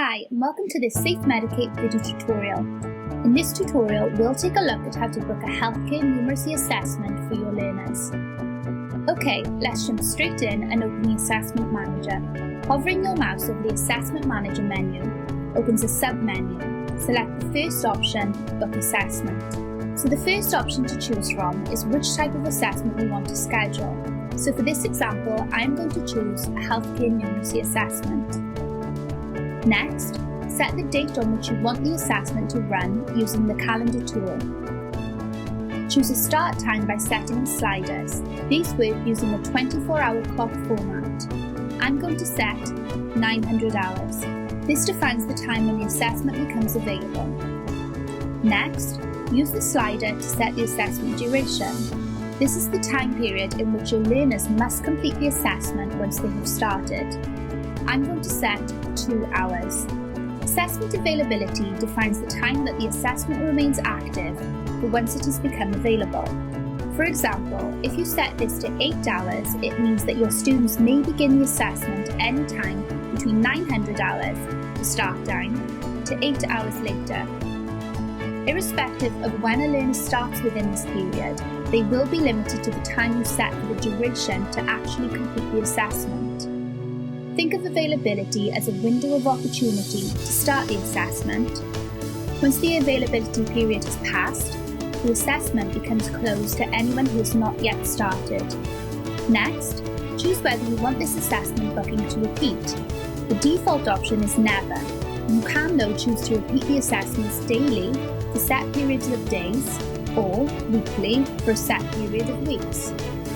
Hi, and welcome to this safeMedicate video tutorial. In this tutorial, we'll take a look at how to book a Healthcare Numeracy Assessment for your learners. Okay, let's jump straight in and open the Assessment Manager. Hovering your mouse over the Assessment Manager menu opens a sub-menu. Select the first option, Book Assessment. So the first option to choose from is which type of assessment we want to schedule. So for this example, I'm going to choose a Healthcare Numeracy Assessment. Next, set the date on which you want the assessment to run using the calendar tool. Choose a start time by setting the sliders. These work using a 24-hour clock format. I'm going to set 900 hours. This defines the time when the assessment becomes available. Next, use the slider to set the assessment duration. This is the time period in which your learners must complete the assessment once they have started. I'm going to set 2 hours. Assessment availability defines the time that the assessment remains active for once it has become available. For example, if you set this to 8 hours, it means that your students may begin the assessment any time between 900 hours, the start time, to 8 hours later. Irrespective of when a learner starts within this period, they will be limited to the time you set for the duration to actually complete the assessment. Think of availability as a window of opportunity to start the assessment. Once the availability period has passed, the assessment becomes closed to anyone who has not yet started. Next, choose whether you want this assessment booking to repeat. The default option is never. You can though choose to repeat the assessments daily for set periods of days or weekly for a set period of weeks.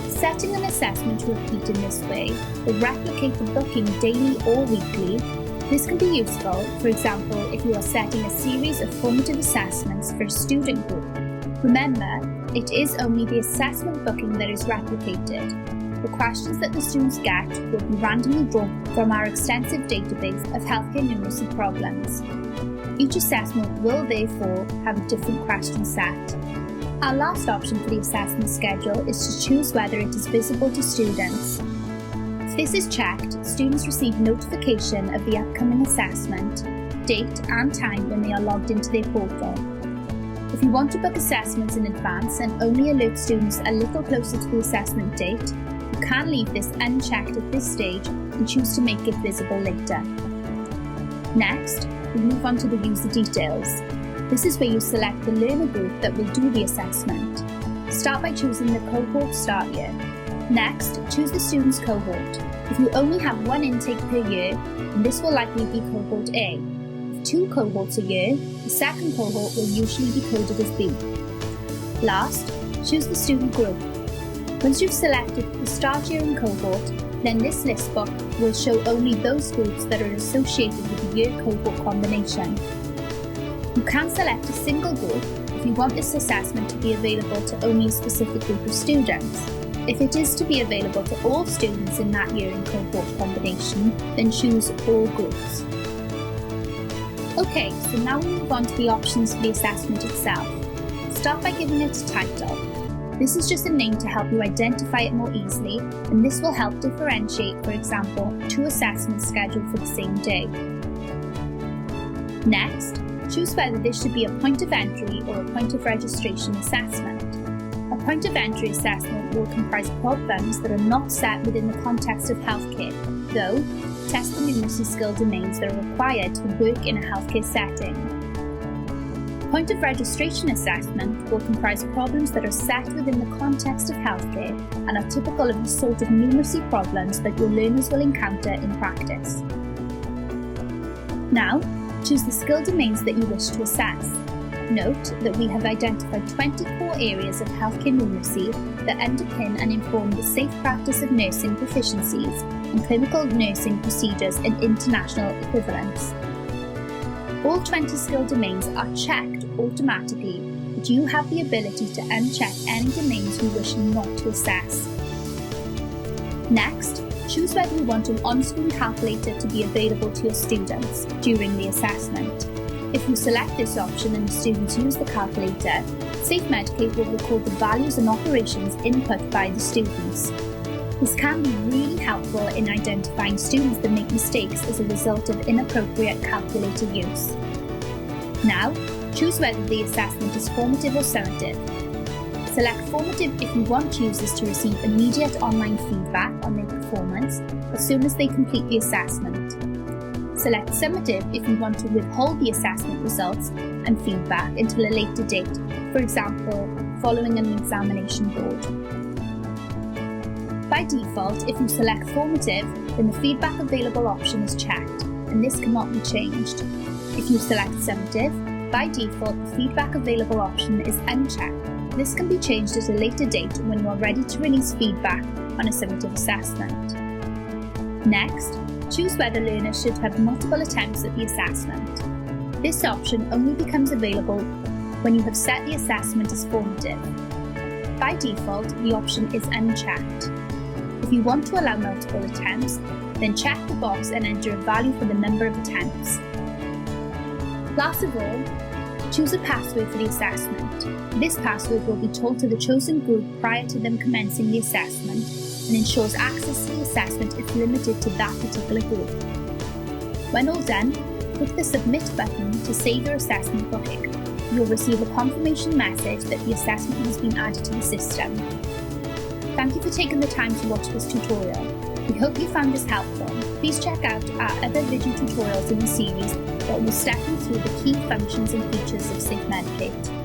Setting an assessment to repeat in this way will replicate the booking daily or weekly. This can be useful, for example, if you are setting a series of formative assessments for a student group. Remember, it is only the assessment booking that is replicated. The questions that the students get will be randomly drawn from our extensive database of healthcare numeracy problems. Each assessment will therefore have a different question set. Our last option for the assessment schedule is to choose whether it is visible to students. If this is checked, students receive notification of the upcoming assessment, date and time when they are logged into their portal. If you want to book assessments in advance and only alert students a little closer to the assessment date, you can leave this unchecked at this stage and choose to make it visible later. Next, we move on to the user details. This is where you select the learner group that will do the assessment. Start by choosing the cohort start year. Next, choose the student's cohort. If you only have one intake per year, then this will likely be cohort A. With 2 cohorts a year, the second cohort will usually be coded as B. Last, choose the student group. Once you've selected the start year and cohort, then this list book will show only those groups that are associated with the year cohort combination. You can select a single group if you want this assessment to be available to only a specific group of students. If it is to be available to all students in that year in cohort combination, then choose all groups. Okay, so now we move on to the options for the assessment itself. Start by giving it a title. This is just a name to help you identify it more easily, and this will help differentiate, for example, 2 assessments scheduled for the same day. Next, choose whether this should be a point of entry or a point of registration assessment. A point of entry assessment will comprise problems that are not set within the context of healthcare, though test the numeracy skill domains that are required to work in a healthcare setting. Point of registration assessment will comprise problems that are set within the context of healthcare and are typical of the sort of numeracy problems that your learners will encounter in practice. Now, choose the skill domains that you wish to assess. Note that we have identified 20 core areas of healthcare numeracy that underpin and inform the safe practice of nursing proficiencies and clinical nursing procedures in international equivalents. All 20 skill domains are checked automatically, but you have the ability to uncheck any domains you wish not to assess. Next, choose whether you want an on-screen calculator to be available to your students during the assessment. If you select this option and the students use the calculator, safeMedicate will record the values and operations input by the students. This can be really helpful in identifying students that make mistakes as a result of inappropriate calculator use. Now, choose whether the assessment is formative or summative. Select formative if you want users to receive immediate online feedback on their performance as soon as they complete the assessment. Select summative if you want to withhold the assessment results and feedback until a later date, for example, following an examination board. By default, if you select formative, then the feedback available option is checked, and this cannot be changed. If you select summative, by default, the feedback available option is unchecked. This can be changed at a later date when you are ready to release feedback on a summative assessment. Next, choose whether learners should have multiple attempts at the assessment. This option only becomes available when you have set the assessment as formative. By default, the option is unchecked. If you want to allow multiple attempts, then check the box and enter a value for the number of attempts. Last of all, choose a password for the assessment. This password will be told to the chosen group prior to them commencing the assessment and ensures access to the assessment is limited to that particular group. When all done, click the Submit button to save your assessment booking. You'll receive a confirmation message that the assessment has been added to the system. Thank you for taking the time to watch this tutorial. We hope you found this helpful. Please check out our other video tutorials in the series that will step you through the key functions and features of safeMedicate.